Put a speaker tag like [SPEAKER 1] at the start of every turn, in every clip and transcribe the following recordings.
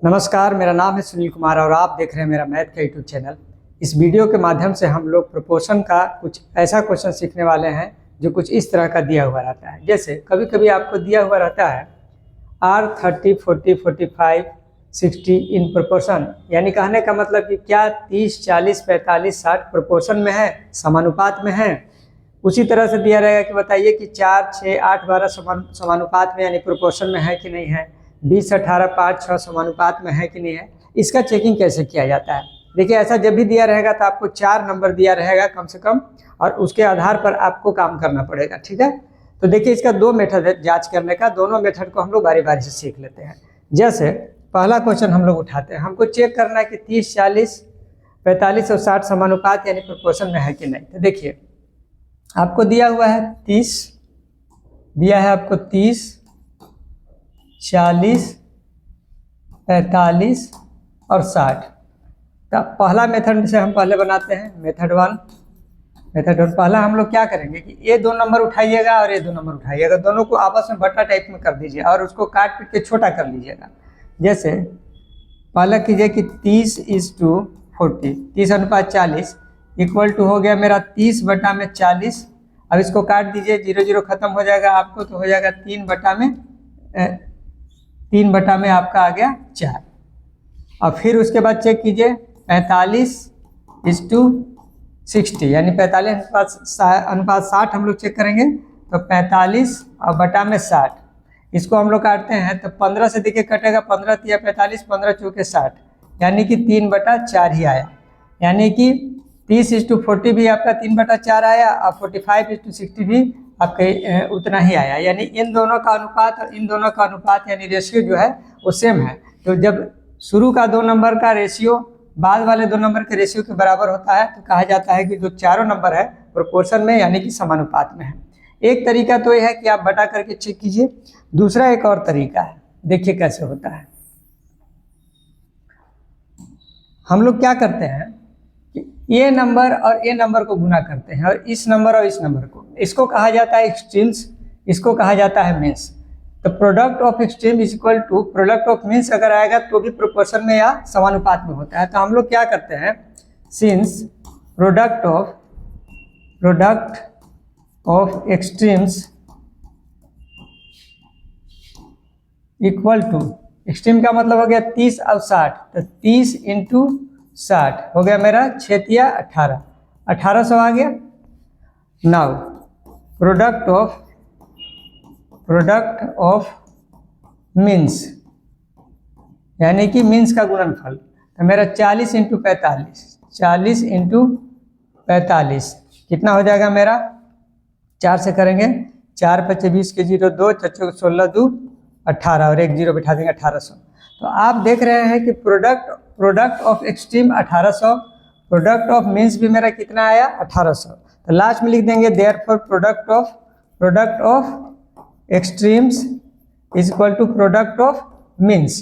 [SPEAKER 1] नमस्कार, मेरा नाम है सुनील कुमार और आप देख रहे हैं मेरा मैथ का यूट्यूब चैनल। इस वीडियो के माध्यम से हम लोग प्रोपोर्शन का कुछ ऐसा क्वेश्चन सीखने वाले हैं जो कुछ इस तरह का दिया हुआ रहता है। जैसे कभी कभी आपको दिया हुआ रहता है R 30, 40, 45, 60 इन प्रोपोर्शन, यानी कहने का मतलब कि क्या 30, 40, 45, 60 प्रोपोर्शन में है, समानुपात में है। उसी तरह से दिया रहेगा कि बताइए कि 4, 6, 8, 12 समानुपात में यानी प्रोपोर्शन में है कि नहीं है, 20, 18, 5, 6 समानुपात में है कि नहीं है। इसका चेकिंग कैसे किया जाता है? देखिए, ऐसा जब भी दिया रहेगा तो आपको 4 नंबर दिया रहेगा कम से कम, और उसके आधार पर आपको काम करना पड़ेगा। ठीक है, तो देखिए इसका 2 मेथड है जांच करने का। दोनों मेथड को हम लोग बारी बारी से सीख लेते हैं। जैसे पहला क्वेश्चन हम लोग उठाते हैं, हमको चेक करना है कि 30, 40, 45 और 60 समानुपात यानी प्रोपोर्शन में है कि नहीं। तो देखिए आपको दिया हुआ है 30, दिया है आपको 30, 40, 45 और 60। तो पहला मेथड से हम पहले बनाते हैं, मेथड वन। पहला हम लोग क्या करेंगे कि ये 2 नंबर उठाइएगा और ये 2 नंबर उठाइएगा, दोनों को आपस में बट्टा टाइप में कर दीजिए और उसको काट पीट के छोटा कर लीजिएगा। जैसे पहला कीजिए कि 30:40, 30:40 इक्वल टू हो गया मेरा 30/40। अब इसको काट दीजिए, 0 0 खत्म हो जाएगा आपको, तो हो जाएगा 3/में आपका आ गया 4। और फिर उसके बाद चेक कीजिए 45:60 यानी 45:60 हम लोग चेक करेंगे, तो 45 और बटा में 60, इसको हम लोग काटते हैं तो 15 से देखिए कटेगा, 15 तिया 45, 15 चौके 60, यानी कि 3/4 ही आया। यानी कि 30:40 भी आपका 3/4 आया और 45:60 भी आपके उतना ही आया। यानी इन दोनों का अनुपात और इन दोनों का अनुपात यानी रेशियो जो है वो सेम है। तो जब शुरू का 2 नंबर का रेशियो बाद वाले 2 नंबर के रेशियो के बराबर होता है तो कहा जाता है कि जो चारों नंबर है प्रोपोर्शन में यानी कि समानुपात में है। एक तरीका तो यह है कि आप बटा करके चेक कीजिए। दूसरा एक और तरीका है, देखिए कैसे होता है। हम लोग क्या करते हैं कि ये नंबर और ये नंबर को गुना करते हैं और इस नंबर और इस नंबर को, इसको कहा जाता है एक्सट्रीम्स, इसको कहा जाता है मीन्स। तो product of extreme is equal to product of means अगर आएगा तो भी प्रोपोर्शन में या समानुपात में होता है। तो हम लोग क्या करते हैं, since product of extremes equal to, extreme का मतलब हो गया 30 और 60, तो 30 × 60 हो गया मेरा 6 तिया 18, 1800 आ गया। नाउ प्रोडक्ट ऑफ मीन्स यानी कि मीन्स का गुणनफल, तो मेरा 40 × 45, 40 × 45 कितना हो जाएगा मेरा, 4 से करेंगे, 4 × 5 20 के 0 2, 4 16 2 18 और एक 0 बिठा देंगे 1800। तो आप देख रहे हैं कि product of extreme 1800, product of means भी मेरा कितना आया 1800। तो लास्ट में लिख देंगे therefore product of extremes is equal to product of means,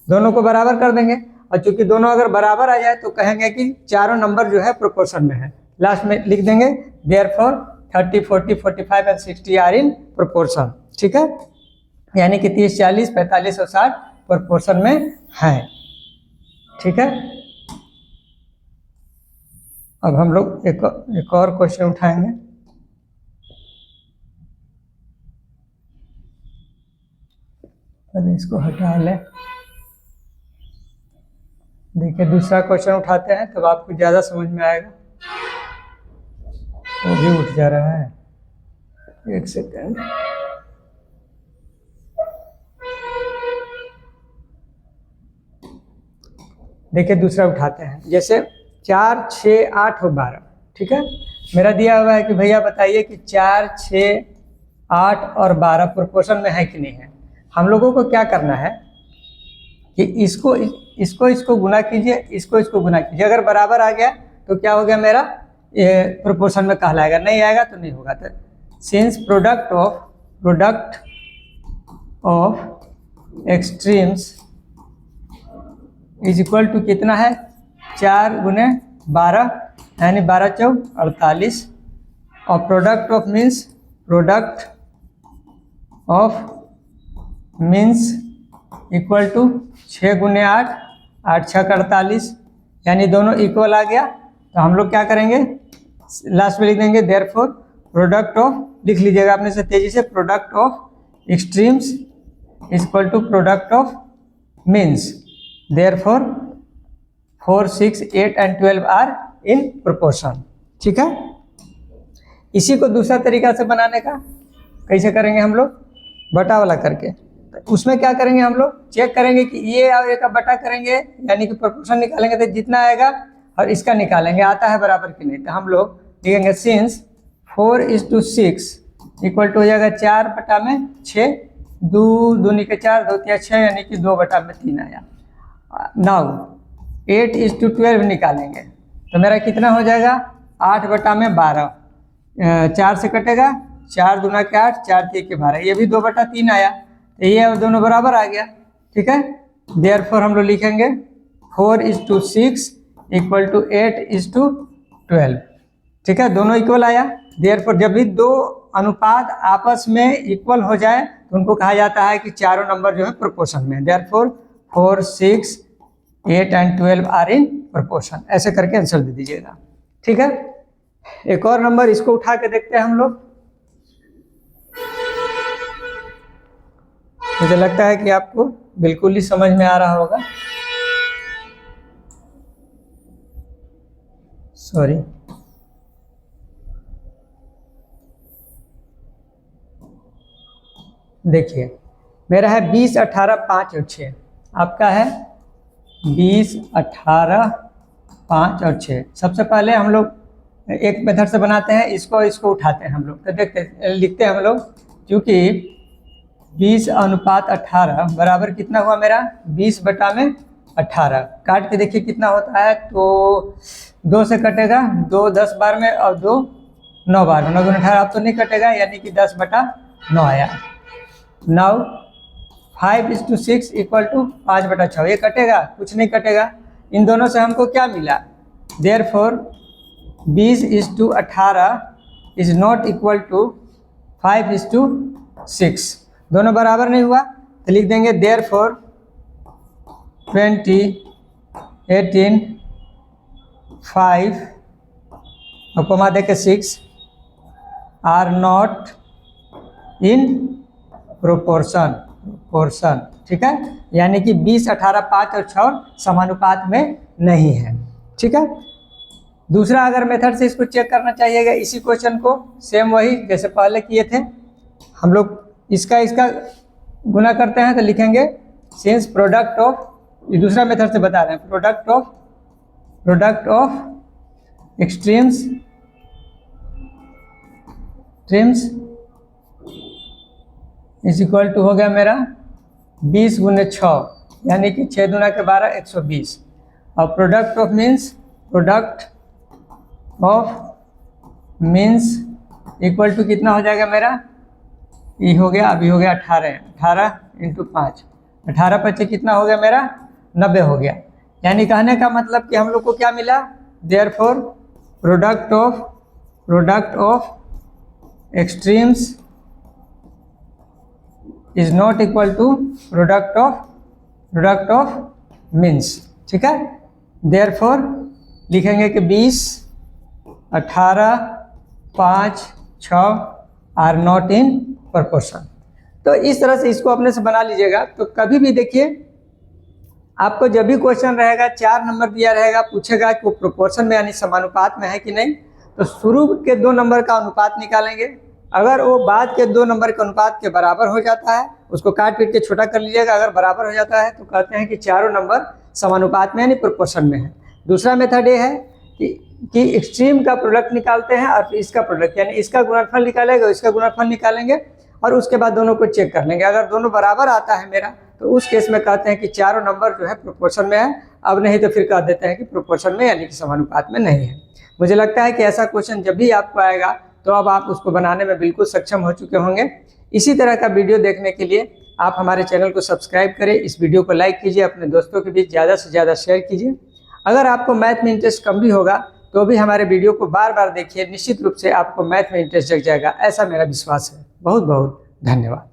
[SPEAKER 1] दोनों को बराबर कर देंगे। और चूंकि दोनों अगर बराबर आ जाए तो कहेंगे कि चारों नंबर जो है प्रोपोर्शन में है। लास्ट में लिख देंगे therefore 30, 40, 45 and 60 are in proportion. ठीक है, यानी कि 30, 40, 45 और 60 प्रोपोर्शन में है। ठीक है, अब हम लोग एक और क्वेश्चन उठाएंगे। पहले इसको हटा लें। देखिए दूसरा क्वेश्चन उठाते हैं तब आपको ज़्यादा समझ में आएगा। वो भी उठ जा रहा है, एक सेकेंड। देखिए दूसरा उठाते हैं, जैसे 4, 6, 8 और 12। ठीक है, मेरा दिया हुआ है कि भैया बताइए कि 4, 6, 8 और 12 प्रोपोर्शन में है कि नहीं है। हम लोगों को क्या करना है कि इसको गुना कीजिए, इसको गुना कीजिए। अगर बराबर आ गया तो क्या हो गया मेरा, ये प्रोपोर्शन में कहलाएगा, नहीं आएगा तो नहीं होगा। तो since product of extremes is equal to कितना है, 4 × 12 यानी 12 × 4 48, और product of means equal to 6 गुने 8, 8 6 48, यानी दोनों इक्वल आ गया। तो हम लोग क्या करेंगे, लास्ट में लिख देंगे देयरफॉर प्रोडक्ट ऑफ, लिख लीजिएगा अपने से तेजी से, product of extremes equal to product of means. Therefore 4 6 8 and 12 are in proportion. ठीक है, इसी को दूसरा तरीका से बनाने का कैसे करेंगे हम लोग, बटा वाला करके। तो उसमें क्या करेंगे, हम लोग चेक करेंगे कि ये और ये का बटा करेंगे, यानी कि प्रोपोर्शन निकालेंगे तो जितना आएगा और इसका निकालेंगे आता है बराबर कि नहीं। तो हम लोग लिखेंगे सिंस 4:6 इक्वल टू हो जाएगा 4/6, 2 दूनी के 4, 2 तिया 6, यानी कि 2/3 आया। नाउ 8:12 निकालेंगे तो मेरा कितना हो जाएगा, 8/12, 4 से कटेगा, 4 दूना के 8, 4 तिया के 12, ये भी 2/3 आया। तो ये और दोनों बराबर आ गया। ठीक है, देयरफॉर हम लोग लिखेंगे 4:6 इक्वल टू 8:12। ठीक है, दोनों इक्वल आया। देयरफॉर जब भी दो अनुपात आपस में इक्वल हो जाए तो उनको कहा जाता है कि चारों नंबर जो है प्रोपोर्शन में। Therefore 4 6 8 and 12 are in proportion, ऐसे करके आंसर दे दीजिएगा। ठीक है, एक और नंबर इसको उठा के देखते हैं हम लोग। मुझे लगता है कि आपको बिल्कुल ही समझ में आ रहा होगा। सॉरी, देखिए मेरा है 20 18 5 और 6, आपका है 20 18 5 और 6। सबसे पहले हम लोग एक मेथड से बनाते हैं, इसको उठाते हैं हम लोग। तो देखते लिखते हैं हम लोग, क्योंकि 20:18 बराबर कितना हुआ मेरा, 20/18। काट के देखिए कितना होता है, तो 2 से कटेगा, 2 10 बार में और 2 9 बार में, 9 गुना 18 अब तो नहीं कटेगा, यानी कि 10/9 आया। नाउ 5:6 इक्वल टू 5/6, ये कटेगा, कुछ नहीं कटेगा। इन दोनों से हमको क्या मिला, therefore 20:18 is not equal to 5:6, दोनों बराबर नहीं हुआ। तो लिख देंगे देयरफॉर 20 18 5 और कोमा दे के 6 आर नॉट इन प्रोपोर्शन। ठीक है, यानी कि 20 18 5 और 6 समानुपात में नहीं है। ठीक है, दूसरा अगर मेथड से इसको चेक करना चाहिएगा, इसी क्वेश्चन को सेम वही जैसे पहले किए थे हम लोग, इसका गुना करते हैं। तो लिखेंगे सिंस प्रोडक्ट ऑफ, ये दूसरा मेथड से बता रहे हैं, product of extremes is equal to हो गया मेरा 20 गुने 6, यानी कि 6 दूना के 12 120। और product of means equal to कितना हो जाएगा मेरा, ये हो गया, अभी हो गया 18 इंटू 5, 18 5 कितना हो गया मेरा, 90 हो गया। यानी कहने का मतलब कि हम लोग को क्या मिला, therefore product of extremes is not equal to product of means. ठीक है, देयरफॉर लिखेंगे कि 20 18 5 6 आर नॉट इन प्रोपोर्शन। तो इस तरह से इसको अपने से बना लीजिएगा। तो कभी भी देखिए, आपको जब भी क्वेश्चन रहेगा 4 नंबर दिया रहेगा, पूछेगा कि वो प्रोपोर्शन में यानी समानुपात में है कि नहीं, तो शुरू के 2 नंबर का अनुपात निकालेंगे। अगर वो बाद के 2 नंबर के अनुपात के बराबर हो जाता है, उसको काट पीट के छोटा कर लीजिएगा। अगर बराबर हो जाता है तो कहते हैं कि चारों नंबर समानुपात में यानी प्रोपोर्शन में है। दूसरा मेथड ये है कि एक्सट्रीम का प्रोडक्ट निकालते हैं और इसका प्रोडक्ट, यानी इसका गुणनफल निकालेंगे, इसका गुणनफल निकालेंगे और उसके बाद दोनों को चेक कर लेंगे। अगर दोनों बराबर आता है मेरा, तो उस केस में कहते हैं कि चारों नंबर जो है प्रोपोर्शन में है। अब नहीं तो फिर कह देते हैं कि प्रोपोर्शन में यानी कि समानुपात में नहीं है। मुझे लगता है कि ऐसा क्वेश्चन जब भी आपको आएगा तो अब आप उसको बनाने में बिल्कुल सक्षम हो चुके होंगे। इसी तरह का वीडियो देखने के लिए आप हमारे चैनल को सब्सक्राइब करें, इस वीडियो को लाइक कीजिए, अपने दोस्तों के बीच ज़्यादा से ज़्यादा शेयर कीजिए। अगर आपको मैथ में इंटरेस्ट कम भी होगा तो भी हमारे वीडियो को बार बार देखिए, निश्चित रूप से आपको मैथ में इंटरेस्ट जग जाएगा, ऐसा मेरा विश्वास है। बहुत बहुत धन्यवाद।